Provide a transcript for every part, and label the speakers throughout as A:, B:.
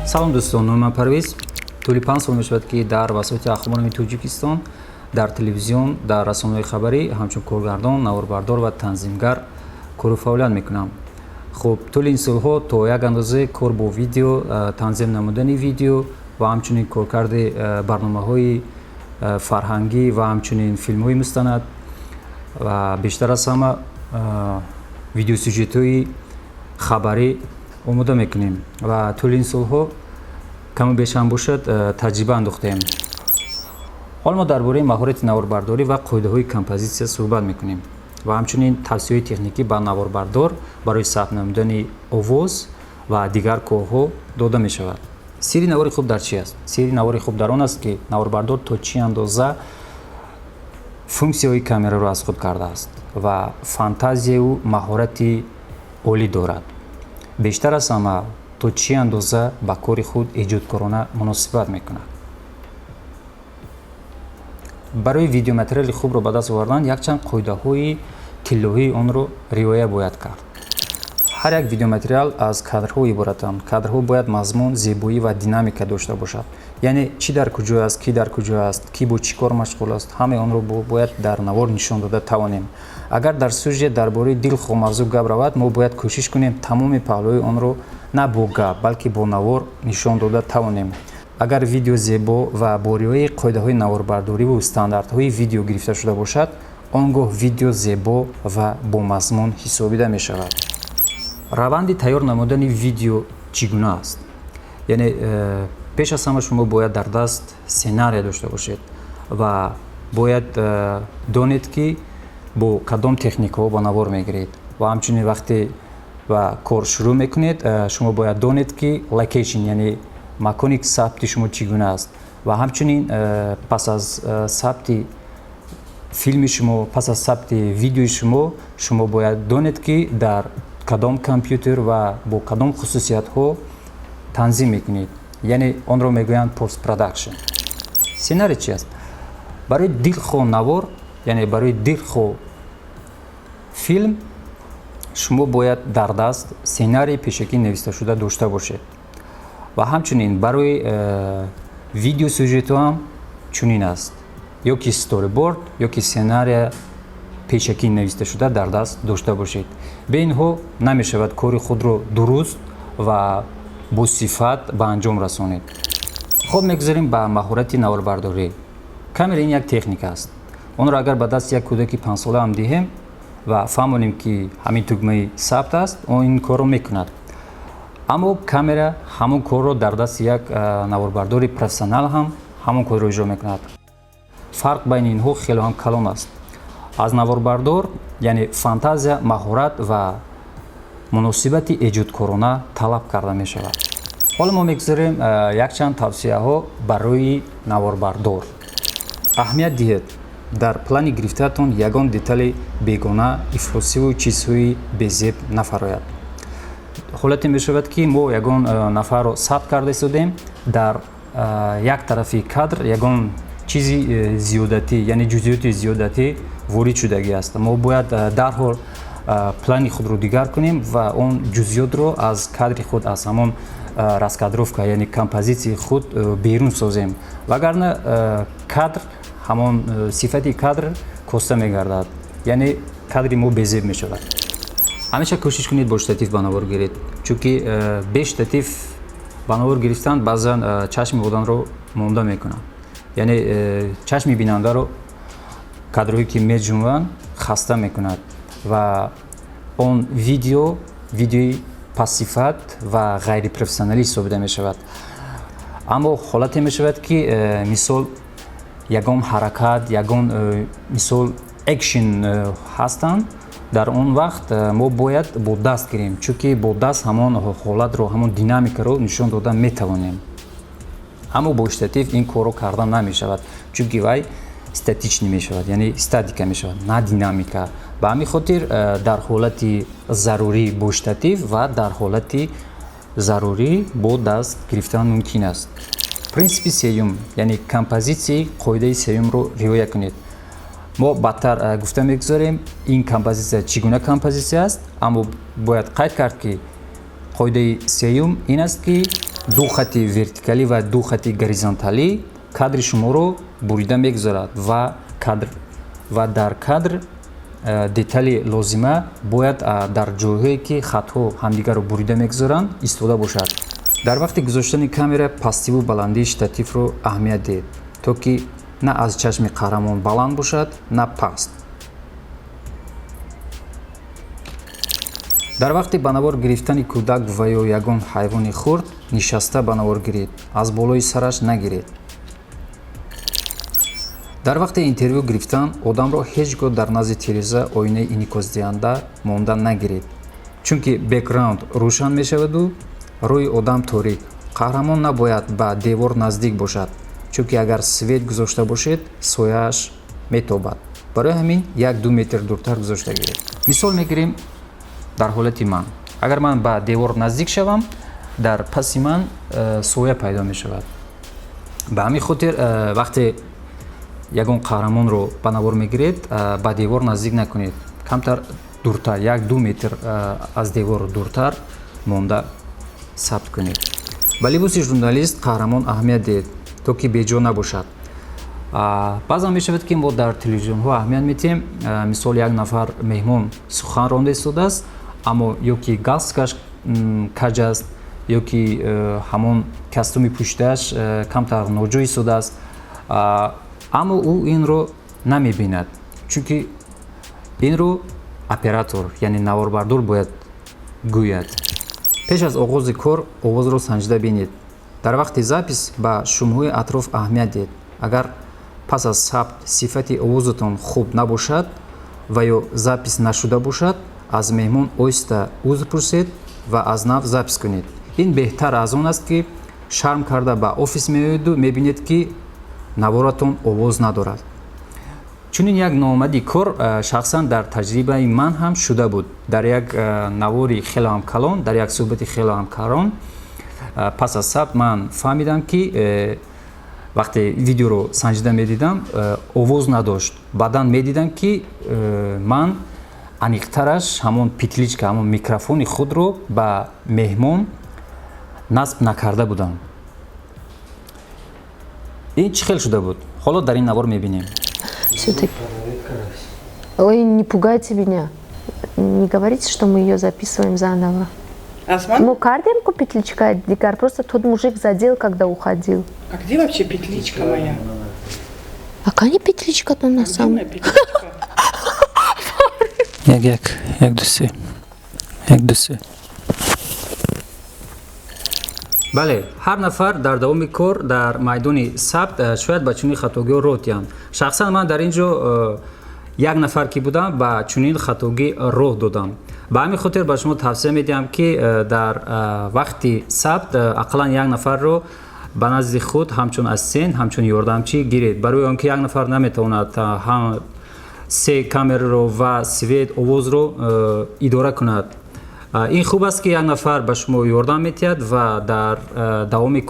A: салом дӯстон, номам Парвиз. тӯли 5 сол мешавад ки дар васоити ахборони Тоҷикистон дар телевизион, дар расонаҳои хабарӣ ҳамчун коргардон, наварбардор ва танзимгар кору фаъолият мекунам. хуб тӯли ин солҳо то як андозе кор бо видео, танзим намудани видео ва ҳамчунин коркарди барномаҳои фарҳангӣ ва ҳамчунин филмҳои мустанад ва бештар аз ҳама видеосюжетҳои хабарӣ омода мекунем ва тӯли ин солҳо каму бешам бошад таҷриба андохтем. ҳол мо дар бораи маҳорати наварбардорӣ ва қоидаҳои композитсия суҳбат мекунем ва ҳамчунин тавсияҳои техникӣ ба наварбардор барои сабт намудани овоз ва дигар корҳо дода мешавад. сирри навори хуб дар чи аст? сирри навори хуб дар он аст ки наварбардор то чӣ андоза функсияҳои камераро аз худ кардааст ва фантазияу маҳорати олӣ дорад. бештар аз ҳама то чӣ андоза ба кори худ эҷодкорона муносибат мекунад. барои видеоматериали хубро ба даст овардан якчанд қоидаҳои тиллоҳии онро риоя бояд кард. ҳар як видеоматериал аз кадрҳо иборатанд. кадрҳо бояд мазмун, зебоӣ ва динамика дошта бошад. яъне чӣ дар куҷо аст, кӣ дар куҷо аст, кӣ бо чӣ кор машғул аст, ҳамаи онро бояд дар навор нишон дода тавонем. агар дар сюжет дар бораи дилхоҳ мавзӯъ гап равад, мо бояд кӯшиш кунем тамоми паҳлӯи онро на бо гап, балки бо навор нишон дода тавонем. агар видео зебо ва бо риояи қоидаҳои наварбардориву стандартҳои видео гирифта шуда бошад, он гоҳ видео зебо ва бо мазмун ҳисобида мешавад. раванди тайёр намудани видео чӣ гуна аст? яъне пеш аз ҳама шумо бояд дар даст сценария дошта бошед ва бояд донед ки бо кадом техникаҳо ба навор мегиред ва ҳамчунин вақте ба кор шурӯъ мекунед, шумо бояд донед ки локейшн, яъне макони сабти шумо чӣ гуна аст ва ҳамчунин пас аз сабти филми шумо, пас аз сабти видеои шумо бояд донед ки дар кадом компютер ва бо кадом хусусиятҳо танзим мекунед, яъне онро мегӯянд постпродакшн. сценарий чӣ аст? барои дилхоҳ навор, яъне барои дилхоҳ филм шумо бояд дар даст сценарии пешакӣ нависташуда дошта бошед ва ҳамчунин барои видеосюжетҳо ҳам чунин аст, ё ки сториборд, ё ки сценария пешакӣ нависташуда дар даст дошта бошед. бе инҳо намешавад кори худро дуруст ва бо сифат ба анҷом расонед. хоб мегузарем ба маҳорати наварбардорӣ. камера ин як техника аст. онро агар ба дасти як кӯдаки 5 сола ҳам диҳем ва фаҳмонем ки ҳамин тугмаи сабт аст, он ин корро мекунад. аммо камера ҳамон корро дар дасти як наварбардори профессионал ҳам ҳамон корро иҷро мекунад. фарқ байни инҳо хело ҳам калон аст. аз наварбардор, яъне фантазия, маҳорат ва муносибати эҷодкорона талаб карда мешавад. ҳоло мо мегузарем якчанд тавсияҳо барои наварбардор. аҳамият диҳед дар плани гирифтаатон ягон детали бегона, ифлосиву чизҳои безеб нафарояд. ҳолате мешавад ки мо ягон нафарро сабт карда истодем, дар як тарафи кадр ягон чизи зиёдатӣ, яъне ҷузъиёти зиёдатӣ ворид шудагӣ аст. мо бояд дарҳол плани худро дигар кунем ва он ҷузъиётро аз кадри худ, аз ҳамон раскадровка, яъне композитсияи худ берун созем. вагарна кадр, ҳамон сифати кадр коста мегардад, яъне кадри мо безеб мешавад. ҳамеша кӯшиш кунед бо штатив ба навор гиред, чунки бе штатив ба навор гирифтан баъзан чашми оданро монда мекунад, яъне чашми бинандаро кадрҳое ки меҷунбанд хаста мекунад ва он видеои пассифат ва ғайрипрофессионалӣ ҳисобида мешавад. аммо ҳолате мешавад ки мисол ягон ҳаракат, ягон мисол экшн ҳастанд, дар он вақт мо бояд бо даст гирем, чунки бо даст ҳамон ҳолатро, ҳамон динамикаро нишон дода метавонем. аммо бо штатив ин корро карда намешавад, чунки вай статичнӣ мешавад, яъне статика мешавад, на динамика. ба ҳамин хотир дар ҳолати зарурӣ бо штатив ва дар ҳолати зарурӣ бо даст гирифтан мумкин аст. принсипи сеюм, яъне композитсияи қоидаи сеюмро риоя кунед. мо бадтар гуфта мегузорем ин композитсия чӣ гуна композитсия аст, аммо бояд қайд кард ки қоидаи сеюм ин аст ки ду хати вертикалӣ ва ду хати горизонталӣ кадри шуморо бурида мегузорад ва дар кадр детали лозима бояд дар ҷойҳое ки хатҳо ҳамдигарро бурида мегузоранд истода бошад. Дар вақти гузоштани камера пастиву баландии штативро аҳамият диҳед, то ки на аз чашми қаҳрамон баланд бошад, на паст. дар вақти ба навор гирифтани кӯдак ва ё ягон ҳайвони хурд нишаста ба навор гиред, аз болои сараш нагиред. дар вақти интервю гирифтан одамро ҳеҷ гоҳ дар назди тиреза оинаи инъикосдиҳанда монда нагиред, чунки бекграунд рӯшан мешаваду рӯи одам торик. қаҳрамон набояд ба девор наздик бошад, чунки агар свет гузошта бошед сояаш метобад. барои ҳамин 1-2 метр дуртар гузошта гиред. мисол мегирем дар ҳолати ман. агар ман ба девор наздик шавам, дар паси ман соя пайдо мешавад. ба ҳамин хотир вақте ягон қаҳрамонро ба навор мегиред, ба девор наздик накунед. камтар дуртар 1-2 метр аз девор дуртар монда сабт кунед. ба либоси журналист қаҳрамон аҳамият диҳед, то ки беҷо набошад. баъзан мешавад ки мо дар телевизионҳо аҳамият медиҳем, мисол як нафар меҳмон сухан ронда истодааст, аммо ё ки галстукаш каҷ аст, ё ки ҳамон костюми пӯшидааш камтар ноҷо истодааст, аммо ӯ инро намебинад, чунки инро оператор, яъне наворбардор бояд гӯяд. пеш аз оғози кор овозро санҷида бинед. дар вақти запис ба шумоҳои атроф аҳамият диҳед. агар пас аз сабт сифати овозатон хуб набошад ва ё запис нашуда бошад, аз меҳмон оҳиста узр пурсед ва аз нав запис кунед. ин беҳтар аз он аст ки шарм карда ба офис меоеду мебинед ки наворатон овоз надорад. чунин як ноомадии кор шахсан дар таҷрибаи ман ҳам шуда буд. дар як навори хелоам калон, дар як суҳбати хелоам калон, пас аз сабт ман фаҳмидам ки вақте видеоро санҷида медидам, овоз надошт. баъдан медидам ки ман аниқтараш ҳамон петличка, ҳамон микрофони худро ба меҳмон насб накарда будам. ин чӣ хел шуда буд? ҳоло дар ин навор мебинем.
B: Ой, не пугайте меня. Не говорите, что мы ее записываем заново. Мы кардем ку петличка, дикар, просто тот мужик задел, когда уходил.
C: А где вообще петличка моя?
B: А какая петличка-то на самом деле?
A: Як дусе. бале, ҳар нафар дар давоми кор дар майдони сабт шояд ба чунин хатогиҳо роҳ диҳанд. шахсан ман дар ин ҷо як нафар ки будам ба чунин хатогӣ роҳ додам. ба ҳамин хотир ба шумо тавсия медиҳам ки дар вақти сабт ақаллан як нафарро ба назди худ ҳамчун ассистент, ҳамчун ёрдамчӣ гиред, барои он ки як нафар наметавонад ҳам се камераро ва свет овозро идора кунад. ин хуб аст ки як нафар ба шумо ёрдам метиҳад ва дар давоми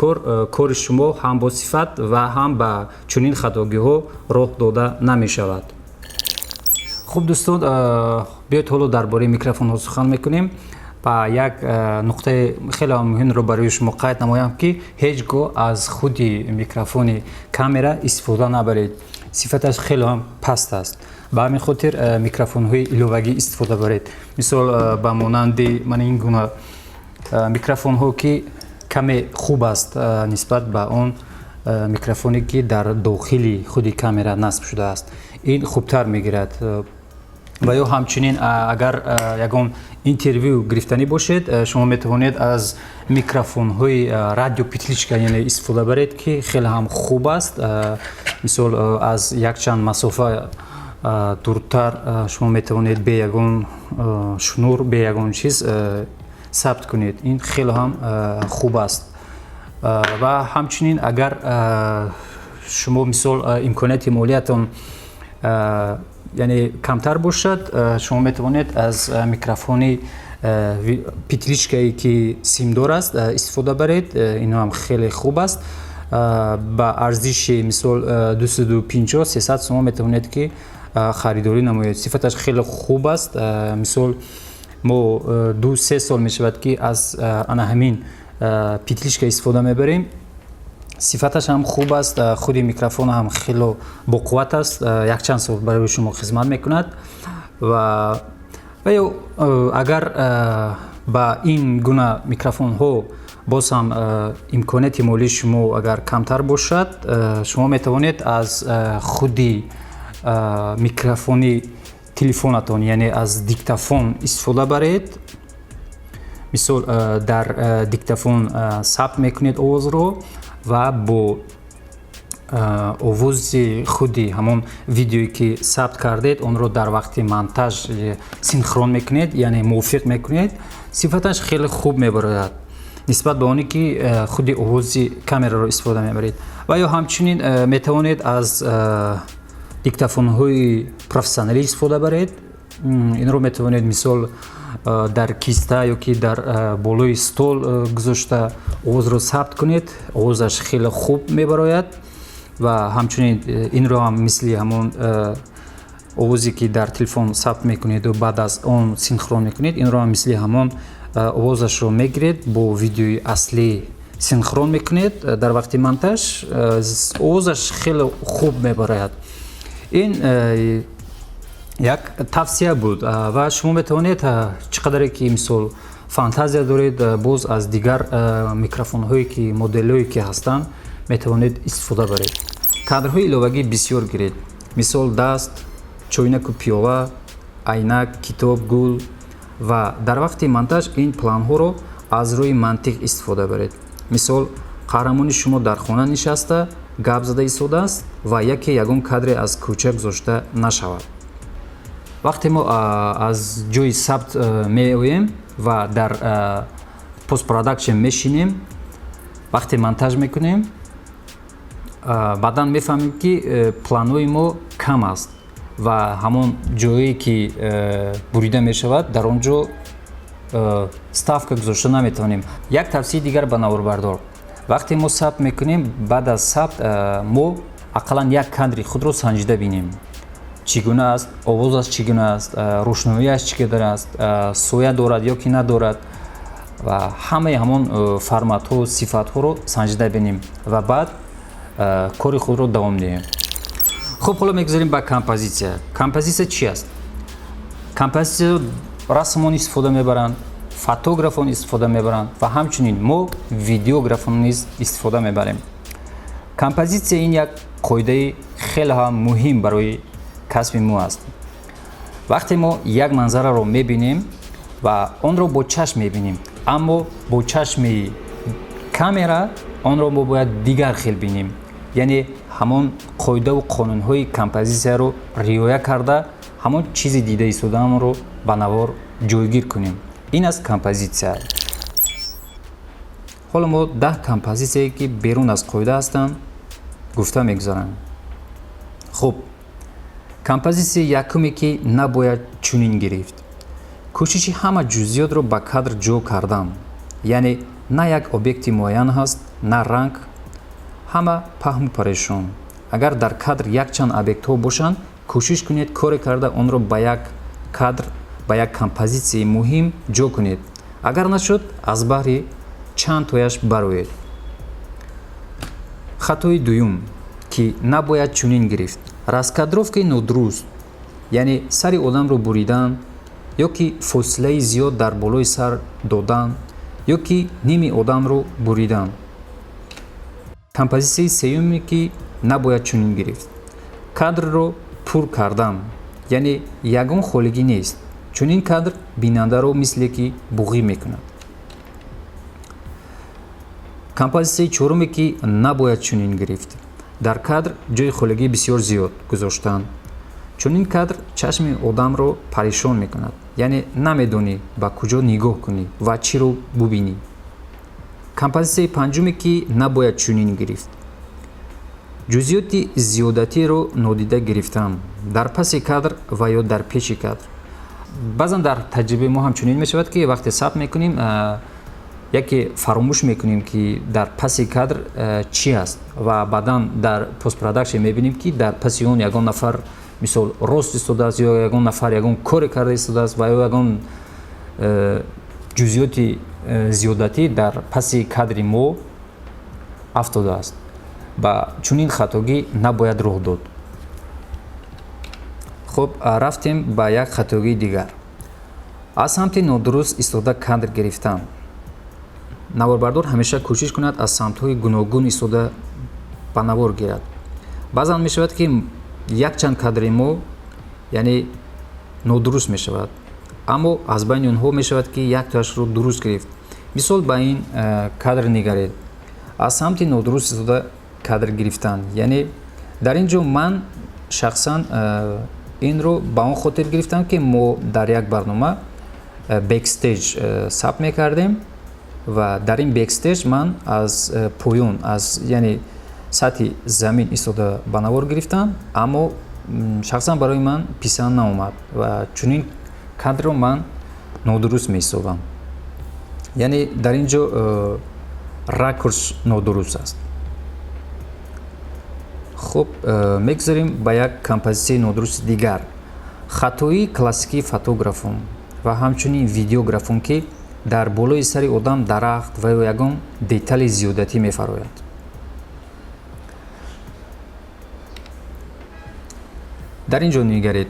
A: кори шумо ҳам босифат ва ҳам ба чунин хатогиҳо роҳ дода намешавад. хуб дӯстон, биёед ҳоло дар бораи микрофонҳо сухан мекунем. ба як нуқтаи хеле муҳимро барои шумо қайд намоям ки ҳеҷ гоҳ аз худи микрофони камера истифода набаред. сифаташ хеле ҳам паст аст. ба ҳамин хотир микрофонҳои иловагӣ истифода баред. мисол ба монанди ман ин гуна микрофонҳо ки каме хуб аст нисбат ба он микрофоне ки дар дохили худи камера насб шудааст. ин хубтар мегирад. ва ё ҳамчунин агар ягон интервю гирифтанӣ бошед, шумо метавонед аз микрофонҳои радио петличка яъне истифода баред ки хеле ҳам хуб аст. мисол аз якчанд масофа дуртар шумо метавонед бе ягон шнур, бе ягон чиз сабт кунед. ин хеле ҳам хуб аст. ва ҳамчунин агар шумо мисол имконияти молиятон яъне камтар бошад, шумо метавонед аз микрофони петличкае ки симдор аст истифода баред. ин ҳам хеле хуб аст. ба арзиши мисол 250-300 сом метавонед ки харидорӣ намоед. сифаташ хеле хуб аст. мисол мо 2-3 сол мешавад ки аз ана ҳамин петличка истифода мебарем. Сифаташ ҳам хуб аст, худи микрофон ҳам хело боқувват аст, якчанд сол барои шумо хизмат мекунад ва агар ба ин гуна микрофонҳо боз ҳам имконияти молии шумо агар камтар бошад, шумо метавонед аз худи микрофони телефонатон, яъне аз диктофон истифода баред. мисол дар диктофон сабт мекунед овозро ва бо овози худи ҳамон видеое ки сабт кардед онро дар вақти монтаж синхрон мекунед, яъне мувофиқ мекунед. сифаташ хеле хуб мебарояд нисбат ба оне ки худи овози камераро истифода мебаред. ва ё ҳамчунин метавонед аз диктофонҳои профессионалӣ истифода баред. инро метавонед мисол дар киста ёки дар болои стол гузошта овозро сабт кунед, овозаш хеле хуб мебарояд ва ҳамчунин инро ҳам мисли ҳамон овозе ки дар телефон сабт мекунеду баъд аз он синхрон мекунед, инро ҳам мисли ҳамон овозашро мегиред, бо видеои аслӣ синхрон мекунед дар вақти монтаж, овозаш хеле хуб мебарояд. ин як тавсия буд ва шумо метавонед чӣ қадаре ки мисол фантазия доред, боз аз дигар микрофонҳое ки моделҳое ки ҳастанд метавонед истифода баред. кадрҳои иловагӣ бисёр гиред, мисол даст, чойнаку пиёла, айнак, китоб, гул ва дар вақти монтаж ин планҳоро аз рӯи мантиқ истифода баред. мисол қаҳрамони шумо дар хона нишаста гап зада истодааст ва яке ягон кадре аз кӯча гузошта нашавад. вақте мо аз ҷои сабт меоем ва дар постпродакшн мешинем, вақте монтаж мекунем, баъдан мефаҳмем ки планҳои мо кам аст ва ҳамон ҷое ки бурида мешавад дар он ҷо ставка гузошта наметавонем. як тавсияи дигар ба наворбардор, вақте мо сабт мекунем, баъд аз сабт мо ақаллан як кадри худро санҷида бинем. чӣ гуна аст, овозаш чӣ гуна аст, рӯшноияш чӣ қадар аст, соя дорад ё ки надорад ва ҳамаи ҳамон форматҳо, сифатҳоро санҷида бинем ва баъд кори худро давом диҳем. хуб, ҳоло мегузарем ба композитсия. композитсия чӣ аст? композитсия расмон истифода мебаранд, фотографон истифода мебаранд ва ҳамчунин мо видеографон низ истифода мебарем. композитсия ин як қоидаи хеле ҳам муҳим барои касби мо аст. вақте мо як манзараро мебинем ва онро бо чашм мебинем, аммо бо чашми камера онро мо бояд дигар хел бинем, яъне ҳамон қоидаву қонунҳои композитсияро риоя карда ҳамон чизи дида истодаамонро ба навор ҷойгир кунем. ин аст композитсия. ҳоло мо 10 композитсие ки берун аз қоида ҳастанд гуфта мегузарам. хуб, композитсия якуме ки набояд чунин гирифт. кӯшиши ҳама ҷузъиётро ба кадр ҷо кардан, яъне на як объекти муайян ҳаст, на ранг, ҳама паҳму парешон. агар дар кадр якчанд объектҳо бошанд, кӯшиш кунед коре карда онро ба як кадр, ба як композитсияи муҳим ҷо кунед. агар нашуд, аз баҳри чанд тояш бароед. хатои дуюм ки набояд чунин гирифт: раскадровкаи нодуруст, яъне сари одамро буридан ё ки фосилаи зиёд дар болои сар додан ё ки ними одамро буридан. композитсияи сеюме ки набояд чунин гирифт: кадрро пур кардан, яъне ягон холигӣ нест. чунин кадр бинандаро мисле ки буғӣ мекунад. композитсияи чоруме ки набояд чунин гирифт: дар кадр ҷои холигӣ бисёр зиёд гузоштан. чунин кадр чашми одамро парешон мекунад, яъне намедонӣ ба куҷо нигоҳ кунӣ ва чиро бубинӣ. композитсияи панҷуме ки набояд чунин гирифт: ҷузъиёти зиёдатиро нодида гирифтан дар паси кадр ва ё дар пеши кадр. баъзан дар таҷрибаи мо ҳамчунин мешавад ки вақте сабт мекунем, яке фаромӯш мекунем ки дар паси кадр чӣ аст ва баъдан дар постпродакшн мебинем ки дар паси он ягон нафар мисол рост истодааст ё ягон нафар ягон коре карда истодааст ва ё ягон ҷузъиёти зиёдатӣ дар паси кадри мо афтодааст ва чунин хатогӣ набояд рух дод. хуб, рафтем ба як хатогии дигар. аз самти нодуруст истода кадр гирифтан. наворбардор ҳамеша кӯшиш кунад аз самтҳои гуногун истода ба навор гирад. баъзан мешавад ки якчанд кадри мо яъне нодуруст мешавад, аммо аз байни онҳо мешавад ки яктояшро дуруст гирифт. мисол ба ин кадр нигаред. аз самти нодуруст истода кадр гирифтан, яъне дар ин ҷо ман шахсан инро ба он хотир гирифтам ки мо дар як барнома бекстейҷ сабт мекардем ва дар ин бекстейҷ ман аз поён, аз яъне сатҳи замин истода ба навор гирифтам, аммо шахсан барои ман писанд наомад ва чунин кадрро ман нодуруст меҳисобам. яъне дар ин ҷо ракурс нодуруст аст. хуб, мегузарем ба як композитсияи нодурусти дигар. хатои классикии фотографон ва ҳамчунин видеографон ки дар болои сари одам дарахт ва ё ягон детали зиёдатӣ мефарояд. дар ин ҷо нигаред.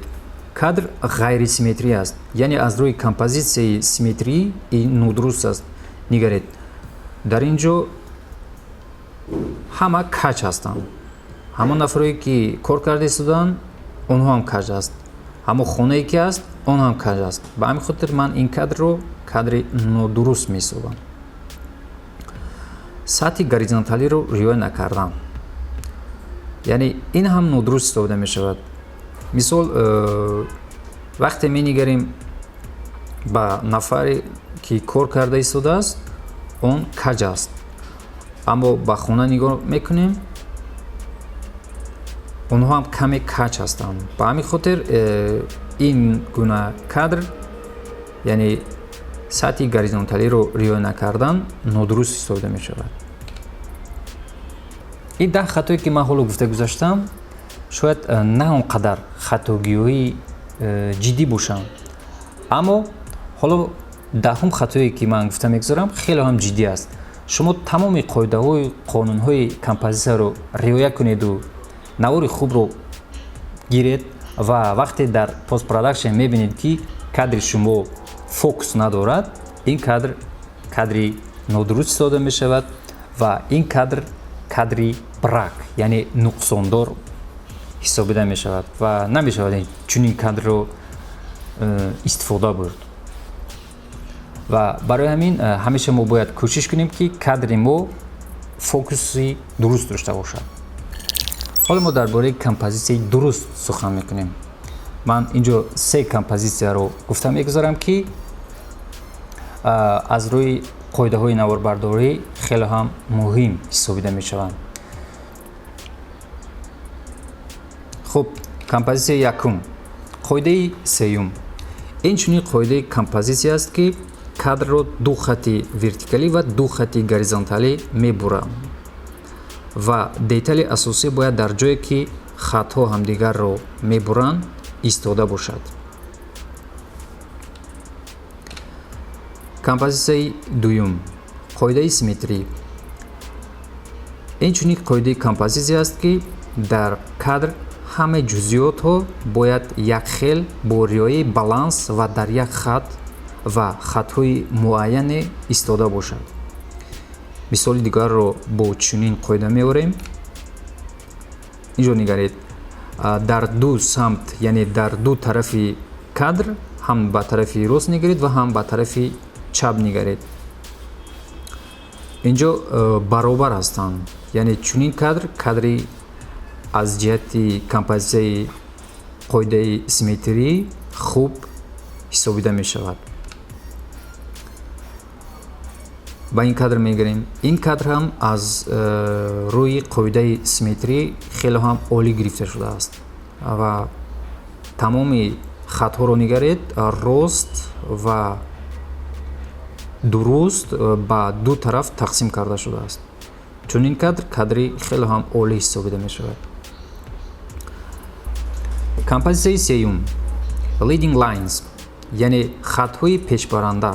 A: кадр ғайрисимметрӣ аст, яъне аз рӯи композитсияи симметрӣ нодуруст аст. нигаред, дар ин ҷо ҳама каҷ ҳастанд. ҳамон нафаре ки кор карда истоданд, онҳо ҳам каҷ аст. ҳамон хонае ки аст, он ҳам каҷ аст. ба ҳамин хотир ман ин кадрро кадри нодуруст меҳисобам. сатҳи горизонталиро риоя накардан, яъне ин ҳам нодуруст истфода мешавад. мисол, вақте менигарем ба нафаре ки кор карда истодааст, он каҷ аст, аммо ба хона нигоҳ мекунем, онҳо ҳам каме каҷ ҳастанд. ба ҳамин хотир ин гуна кадр, яъне сатҳи горизонталиро риоя накардан, нодуруст истофода мешавад. ин 10 хатое ки ман ҳоло гуфта гузаштам шояд на он қадар хатогиҳои ҷиддӣ бошанд, аммо ҳоло 10-ум хатое ки ман гуфта мегузарам хеле ҳам ҷиддӣ аст. шумо тамоми қоидаҳои қонунҳои композитсияро риоя кунеду навори хубро гиред ва вақте дар постпродакшн мебинед ки кадри шумо фокус надорад, ин кадр кадри нодуруст истофода мешавад ва ин кадр кадри брак, яъне нуқсондор ҳисобида мешавад ва намешавад чунин кадрро истифода бурд. ва барои ҳамин ҳамеша мо бояд кӯшиш кунем ки кадри мо фокуси дуруст дошта бошад. ҳоло мо дар бораи композитсияи дуруст сухан мекунем. ман ин ҷо 3 композитсияро гуфта мегузарам ки аз рӯи қоидаҳои наворбардорӣ хеле ҳам муҳим ҳисобида мешаванд. хуб, композитсияи якум, қоидаи сеюм. ин чунин қоидаи композитсия аст ки кадрро ду хати вертикалӣ ва ду хати горизонталӣ мебуранд ва детали асосӣ бояд дар ҷое ки хатҳо ҳамдигарро мебуранд истода бошад. композитсияи дуюм, қоидаи симметрӣ. ин чунин қоидаи композитсия аст ки дар кадр ҳамаи ҷузъиётҳо бояд якхел бо риояи баланс ва дар як хат ва хатҳои муайяне истода бошад. мисоли дигарро бо чунин қоида меорем. инҷо нигаред, дар ду самт, яъне дар ду тарафи кадр, ҳам ба тарафи рост нигаред ва ҳам ба тарафи чап нигаред. инҷо баробар ҳастанд, яъне чунин кадр кадри аз ҷиҳати композитсияи қоидаи симметрӣ хуб ҳисобида мешавад. ба ин кадр мегарем. ин кадр ҳам аз рӯи қоидаи симметрӣ хеле ҳам олӣ гирифта шудааст ва тамоми хатҳоро нигаред, рост ва дуруст ба ду тараф тақсим карда шудааст. чунин кадр кадри хеле ҳам олӣ ҳисобида мешавад. композитсияи сеюм, leading lines, яъне хатҳои пешбаранда.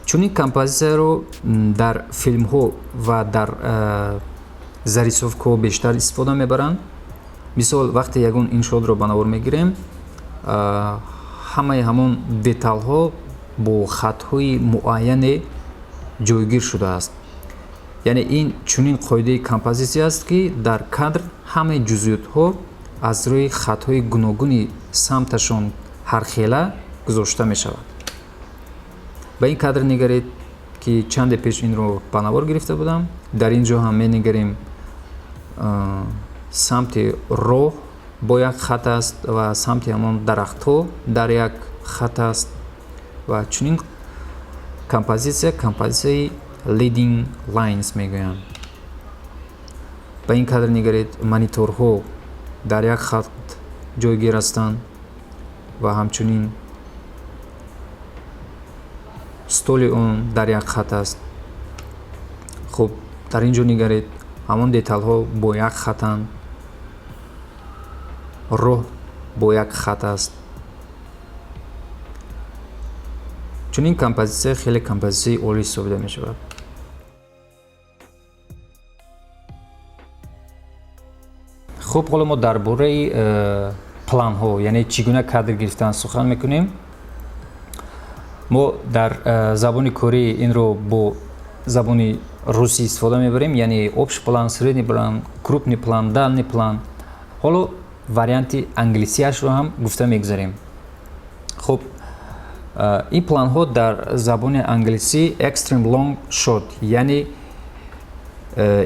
A: чунин композитсияро дар филмҳо ва дар зарисовкаҳо бештар истифода мебаранд. мисол вақте ягон иншоотро ба навор мегирем, ҳамаи ҳамон деталҳо бо хатҳои муайяне ҷойгир шудааст. яъне ин чунин қоидаи композитсия аст ки дар кадр ҳамаи ҷузъиётҳо аз рӯи хатҳои гуногуни самташон ҳархела гузошта мешавад. ба ин кадр нигаред ки чанде пеш инро ба навор гирифта будам. дар ин ҷо ҳам менигарем самти роҳ бо як хат аст ва самти ҳамон дарахтҳо дар як хат аст ва чунин композитсияи leading lines мегӯянд. ба ин кадр нигаред, мониторҳо дар як хат ҷойгир ҳастанд ва ҳамчунин столи он дар як хат аст. хуб, дар ин ҷо нигаред, ҳамон деталҳо бо як хатанд, роҳ бо як хат аст. чунин композитсия хеле композитсияи олӣ ҳисобида мешавад. хуб, ҳоло мо дар бораи планҳо, яъне чӣ гуна кадр гирифтан сухан мекунем. мо дар забони корӣ инро бо забони русӣ истифода мебарем, яъне общий план, средний план, крупный план, дальний план. ҳоло варианти англисиашро ҳам гуфта мегузарем. хуб, ин планҳо дар забони англисӣ extreme long shot, яъне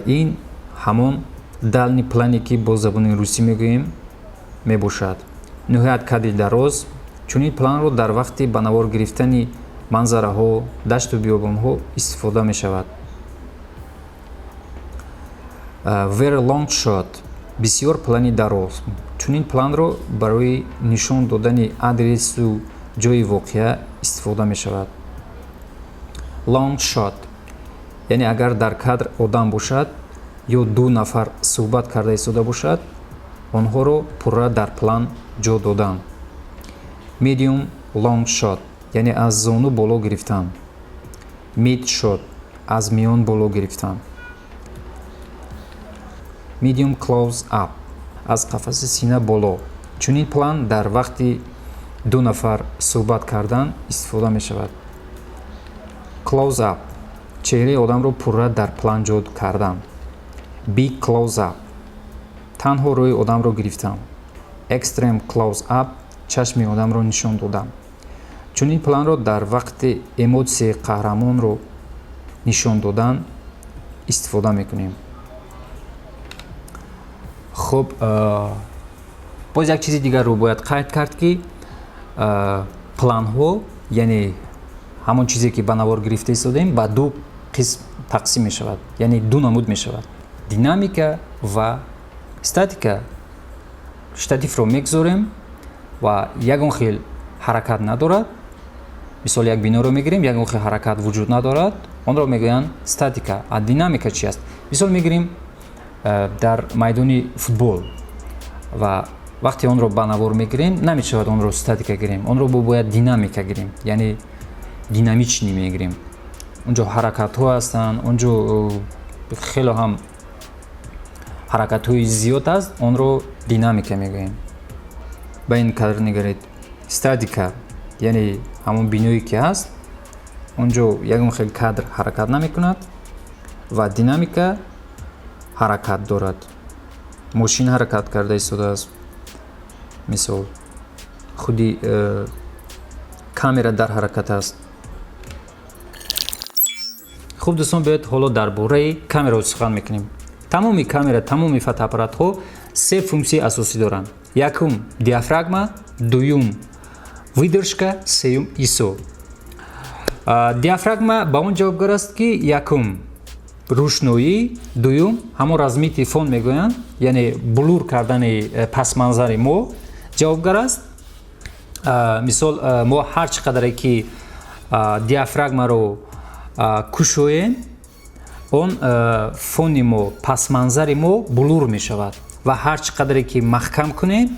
A: ин ҳамон дальний плане ки бо забони русӣ мегӯем мебошад. ниҳоят кадри дароз. чунин планро дар вақти ба навор гирифтани манзараҳо, дашту биёбонҳо истифода мешавад. Very long shot, бисёр плани дароз. чунин планро барои нишон додани адресу ҷои воқеа истифода мешавад. Long shot, яъне агар дар кадр одам бошад ё ду нафар суҳбат карда истода бошад, онҳоро пурра дар план ҷо додан. Medium long shot, яъне аз зону боло гирифтан. Mid shot, аз миён боло гирифтан. Medium close up, аз қафаси сина боло. чунин план дар вақти ду нафар суҳбат кардан истифода мешавад. Close up, чеҳраи одамро пурра дар план ҷо кардан. Big close up, танҳо рӯи одамро гирифтан. Extreme close up, чашми одамро нишон додан. чунин планро дар вақти эмотсияи қаҳрамонро нишон додан истифода мекунем. хуб, боз як чизи дигарро бояд қайд кард ки планҳо, яъне ҳамон чизе ки ба навор гирифта истодем, ба ду қисм тақсим мешавад, яъне ду намуд мешавад. динамика ва статика. штативро мегузорем ва ягон хел ҳаракат надорад. мисол як биноро мегирем, ягон хел ҳаракат вуҷуд надорад, онро мегӯянд статика. А динамика чи аст? мисол мегирем дар майдони футбол ва вақте онро ба навор мегирем, намешавад онро статика гирем, онро бояд динамика гирем, яъне динамични мегирем. онҷо ҳаракатҳо ҳастанд, онҷо хело ҳам ҳаракатҳои зиёд аст, онро динамика мегӯем. ба ин кадр нигаред. статика, яъне ҳамон биное ки ҳаст, онҷо ягон хел кадр ҳаракат намекунад ва динамика ҳаракат дорад. мошин ҳаракат карда истодааст. мисол худи камера дар ҳаракат аст. хуб дӯстон, биёед ҳоло дар бораи камераҳо сухан мекунем. тамоми камера, тамоми фотоаппаратҳо се функсияи асосӣ доранд. якум диафрагма, дуюм выдержка, сеюм ISO. диафрагма ба он ҷавобгар аст ки якум рӯшноӣ, дуюм ҳамон размити фон мегӯянд, яъне блур кардани пасманзари мо ҷавобгар аст. мисол мо ҳар чӣ қадаре ки диафрагмаро кушоем, он фони мо, пасманзари мо блур мешавад ва ҳар чӣ қадаре ки маҳкам кунем,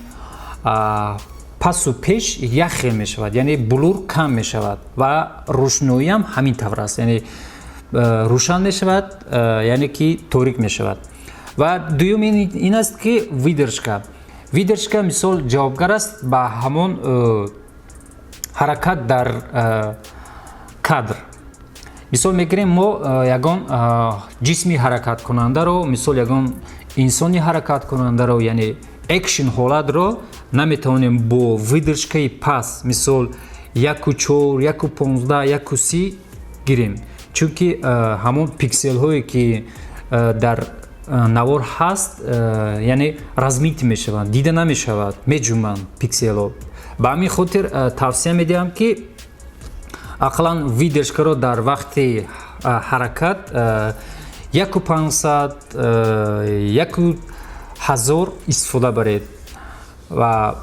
A: пасу пеш яхел мешавад, яъне блур кам мешавад ва рӯшноӣ ҳам ҳамин тавр аст, яъне рӯшан мешавад, яъне ки торик мешавад. Ва дуюм ин аст ки видержка мисол ҷавобгар аст ба ҳамон ҳаракат дар кадр. мисол мегирем мо ягон ҷисми ҳаракаткунандаро, мисол ягон инсони ҳаракаткунандаро, яъне экшн ҳолатро наметавонем бо выдержкаи паст, мисол 1:4, 1:15, 1:30 гирем, чунки ҳамон пикселҳое ки дар навор ҳаст, яъне размит мешаванд, дида намешавад, меҷунбанд пикселҳо. ба ҳамин хотир тавсия медиҳам ки ақаллан видержкаро дар вақти ҳаракат 1500, 1000 истифода баред ва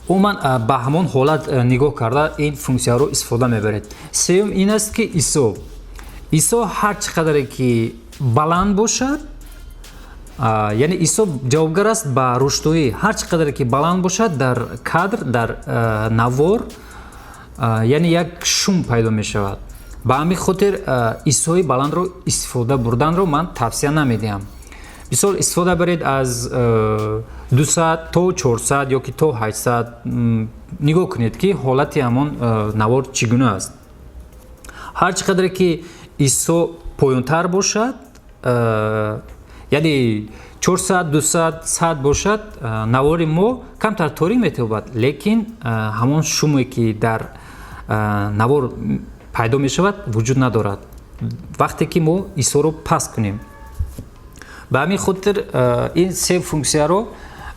A: умуман ба ҳамон ҳолат нигоҳ карда ин функсияро истифода мебаред. сеюм ин аст ки исо ҳар чӣ қадаре ки баланд бошад, яъне исо ҷавобгар аст ба рӯшноӣ, ҳар чӣ қадаре ки баланд бошад дар кадр, дар навор, яъне як шум пайдо мешавад. ба ҳамин хотир исои баландро истифода бурданро ман тавсия намедиҳам. мисол истифода баред аз 200 то 400 ё ки то 800, нигоҳ кунед ки ҳолати ҳамон навор чӣ гуна аст. ҳар чӣ қадаре ки исо поёнтар бошад, яъне 400, 200, 100 бошад, навори мо камтар торик метавонад, лекин ҳамон шуме ки дар навор пайдо мешавад вуҷуд надорад вақте ки мо исоро паст кунем. ба ҳамин хотир ин се функсияро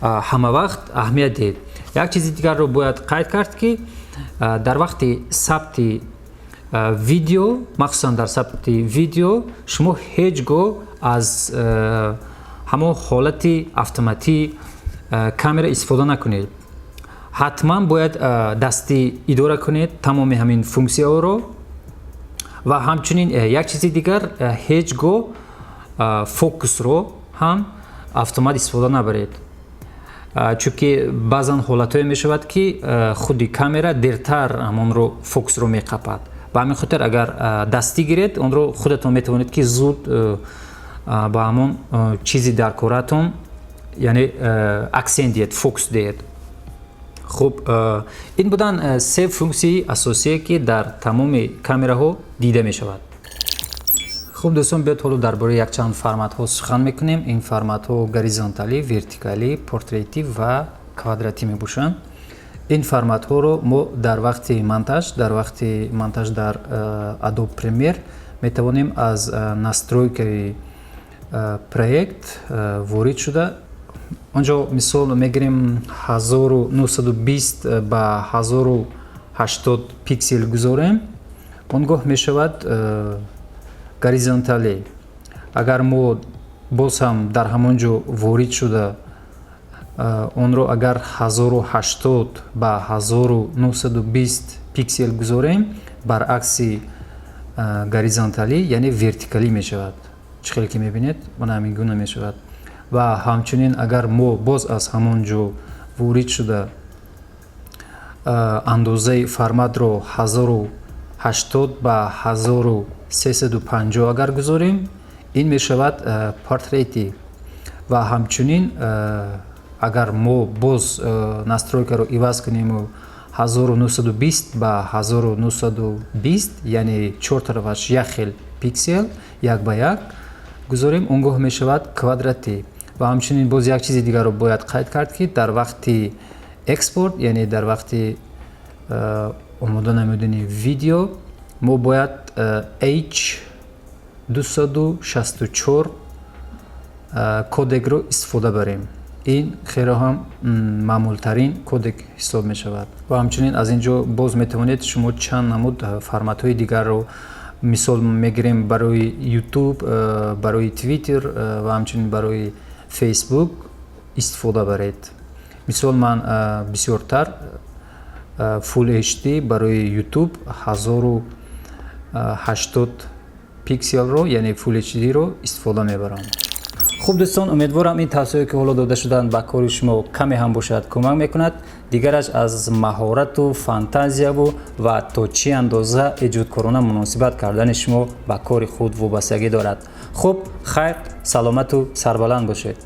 A: ҳама вақт аҳамият диҳед. як чизи дигарро бояд қайд кард ки дар вақти сабти видео, махсусан дар сабти видео, шумо ҳеҷ гоҳ аз ҳамон ҳолати автоматии камера истифода накунед. ҳатман бояд дастӣ идора кунед тамоми ҳамин функсияҳоро ва ҳамчунин як чизи дигар, ҳеҷ гоҳ фокусро ҳам автомат истифода набаред, чунки баъзан ҳолатҳое мешавад ки худи камера дертар ҳамонро фокусро меқапад. ба ҳамин хотир агар дастӣ гиред, онро худатон метавонед ки зуд ба ҳамон чизи дар коратон, яъне аксент диҳед, фокус диҳед. хуб, ин буданд се функсияи асосие ки дар тамоми камераҳо дида мешавад. хуб дӯстон, биёд ҳоло дар бораи якчанд форматҳо сухан мекунем. ин форматҳо горизонталӣ, вертикалӣ, портретӣ ва квадратӣ мебошанд. ин форматҳоро мо дар вақти монтаж дар Adobe Premiere метавонем аз настройкаи проект ворид шуда, онҷо мисол мегирем 1920 ба 1080 пиксел гузорем, он гоҳ мешавад горизонталӣ. агар мо боз ҳам дар ҳамон ҷо ворид шуда онро агар 1080 ба 1920 пиксел гузорем, баръакси горизонталӣ, яъне вертикалӣ мешавад. чӣ хеле ки мебинед, мана ҳамин гуна мешавад. ва ҳамчунин агар мо боз аз ҳамон ҷо ворид шуда андозаи форматро 1080 ба 1350 агар гузорем, ин мешавад портретӣ. ва ҳамчунин агар мо боз настройкаро иваз кунему 1920 ба 1920, яъне 4 тарафаш як хел пиксел, як ба як гузорем, он гоҳ мешавад квадратӣ. ва ҳамчунин боз як чизи дигарро бояд қайд кард ки дар вақти экспорт, яъне дар вақти омода намудани видео, мо бояд H264 кодекро истифода барем. ин хело ҳам маъмултарин кодек ҳисоб мешавад. ва ҳамчунин аз ин ҷо боз метавонед шумо чанд намуд форматҳои дигарро, мисол мегирем барои YouTube, барои Twitter ва ҳамчунин барои Facebook истифода баред. мисол ман бисёртар Full HD барои YouTube 1080 пикселро, яъне Full HD-ро истифода мебарам. хуб дӯстон, умедворам ин тавсияҳое ки ҳоло дода шуданд ба кори шумо каме ҳам бошад кӯмак мекунад. дигараш аз маҳорату фантазияву ва то чӣ андоза эҷодкорона муносибат кардани шумо ба кори худ вобастагӣ дорад. хуб, хайр, саломату сарбаланд бошед.